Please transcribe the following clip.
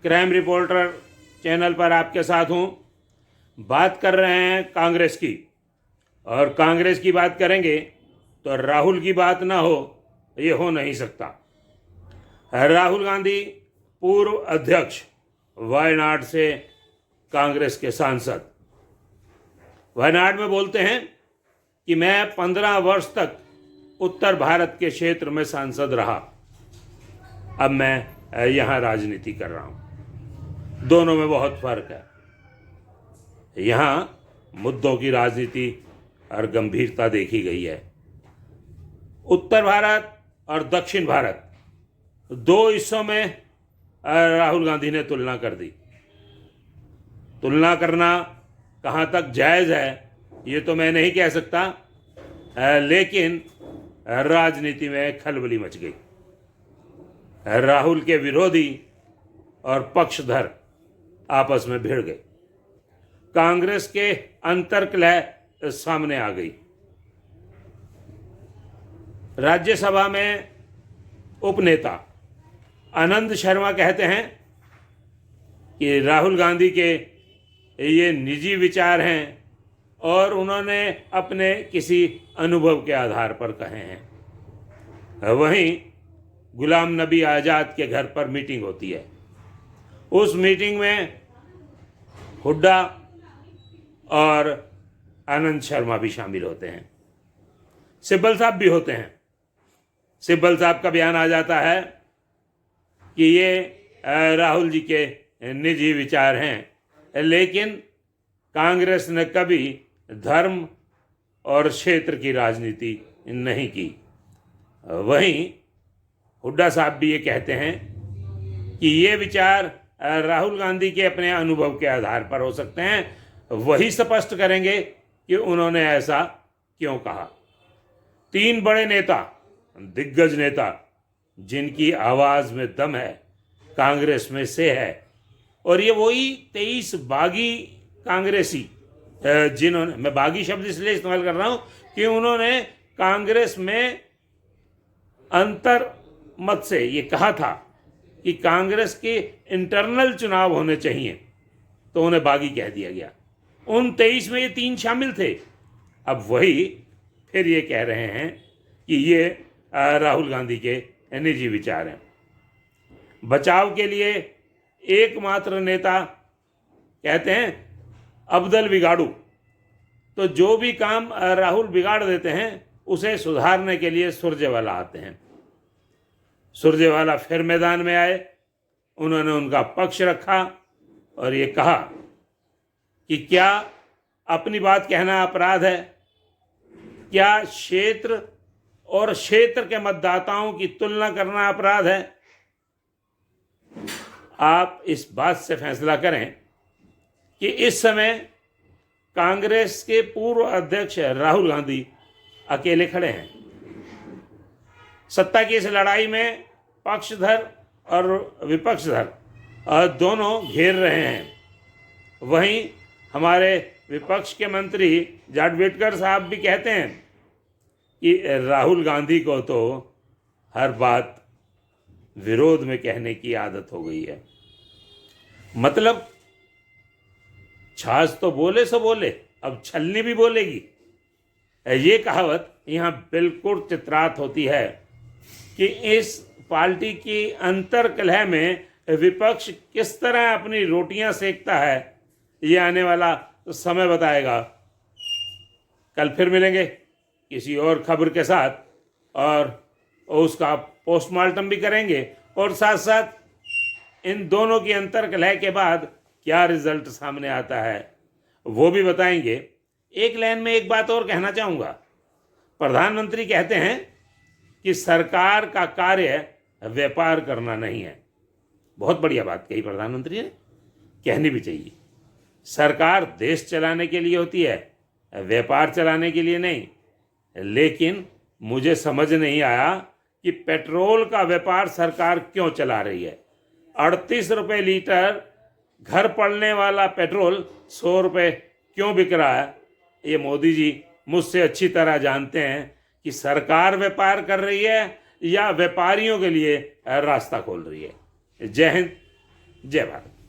Crime reporter channel पर आपके साथ हूँ। बात कर रहे हैं कांग्रेस की, और कांग्रेस की बात करेंगे तो राहुल की बात ना हो, ये हो नहीं सकता। राहुल गांधी पूर्व अध्यक्ष, वायनाड से कांग्रेस के सांसद, वायनाड में बोलते हैं कि मैं 15 वर्ष तक उत्तर भारत के क्षेत्र में सांसद रहा, अब मैं यहाँ राजनीति कर रहा हूँ। दोनों में बहुत फर्क है। यहाँ मुद्दों की राजनीति और गंभीरता देखी गई है। उत्तर भारत और दक्षिण भारत, दो हिस्सों में राहुल गांधी ने तुलना कर दी। तुलना करना कहाँ तक जायज़ है ये तो मैं नहीं कह सकता, लेकिन राजनीति में खलबली मच गई। राहुल के विरोधी और पक्षधर आपस में भिड़ गए। कांग्रेस के अंतर्कलह सामने आ गई। राज्यसभा में उपनेता आनंद शर्मा कहते हैं कि राहुल गांधी के ये निजी विचार हैं और उन्होंने अपने किसी अनुभव के आधार पर कहे हैं। वहीं गुलाम नबी आज़ाद के घर पर मीटिंग होती है। उस मीटिंग में हुड्डा और आनंद शर्मा भी शामिल होते हैं। सिब्बल साहब भी होते हैं। सिब्बल साहब का बयान आ जाता है कि ये राहुल जी के निजी विचार हैं, लेकिन कांग्रेस ने कभी धर्म और क्षेत्र की राजनीति नहीं की। वहीं हुड्डा साहब भी ये कहते हैं कि ये विचार राहुल गांधी के अपने अनुभव के आधार पर हो सकते हैं। वही स्पष्ट करेंगे कि उन्होंने ऐसा क्यों कहा। तीन बड़े नेता, दिग्गज नेता, जिनकी आवाज़ में दम है, कांग्रेस में से है, और ये वही 23 बागी कांग्रेसी जिन्होंने, मैं बागी शब्द इसलिए इस्तेमाल कर रहा हूँ कि उन्होंने कांग्रेस में अंतर मत से ये कहा था कि कांग्रेस के इंटरनल चुनाव होने चाहिए, तो उन्हें बागी कह दिया गया। उन 23 में ये तीन शामिल थे। अब वही फिर ये कह रहे हैं कि ये राहुल गांधी के निजी विचार हैं। बचाव के लिए एकमात्र नेता कहते हैं अब्दल बिगाड़ू, तो जो भी काम राहुल बिगाड़ देते हैं उसे सुधारने के लिए सुरजेवाला आते हैं। सुरजेवाला फिर मैदान में आए। उन्होंने उनका पक्ष रखा और ये कहा कि क्या अपनी बात कहना अपराध है? क्या क्षेत्र और क्षेत्र के मतदाताओं की तुलना करना अपराध है? आप इस बात से फैसला करें कि इस समय कांग्रेस के पूर्व अध्यक्ष राहुल गांधी अकेले खड़े हैं। सत्ता की इस लड़ाई में पक्षधर और विपक्षधर दोनों घेर रहे हैं। वहीं हमारे विपक्ष के मंत्री जावड़ेकर साहब भी कहते हैं कि राहुल गांधी को तो हर बात विरोध में कहने की आदत हो गई है। मतलब छाछ तो बोले सो बोले, अब छलनी भी बोलेगी। ये कहावत यहाँ बिल्कुल चित्रात होती है कि इस पार्टी की अंतर्कलह में विपक्ष किस तरह अपनी रोटियां सेकता है, ये आने वाला समय बताएगा। कल फिर मिलेंगे किसी और खबर के साथ, और उसका पोस्टमार्टम भी करेंगे, और साथ साथ इन दोनों की अंतर्कलह के बाद क्या रिजल्ट सामने आता है वो भी बताएंगे। एक लाइन में एक बात और कहना चाहूँगा। प्रधानमंत्री कहते हैं कि सरकार का कार्य व्यापार करना नहीं है। बहुत बढ़िया बात कही प्रधानमंत्री ने, कहनी भी चाहिए। सरकार देश चलाने के लिए होती है, व्यापार चलाने के लिए नहीं। लेकिन मुझे समझ नहीं आया कि पेट्रोल का व्यापार सरकार क्यों चला रही है। 38 रुपये लीटर घर पड़ने वाला पेट्रोल 100 रुपये क्यों बिक रहा है? ये मोदी जी मुझसे अच्छी तरह जानते हैं कि सरकार व्यापार कर रही है या व्यापारियों के लिए रास्ता खोल रही है। जय हिंद, जय भारत।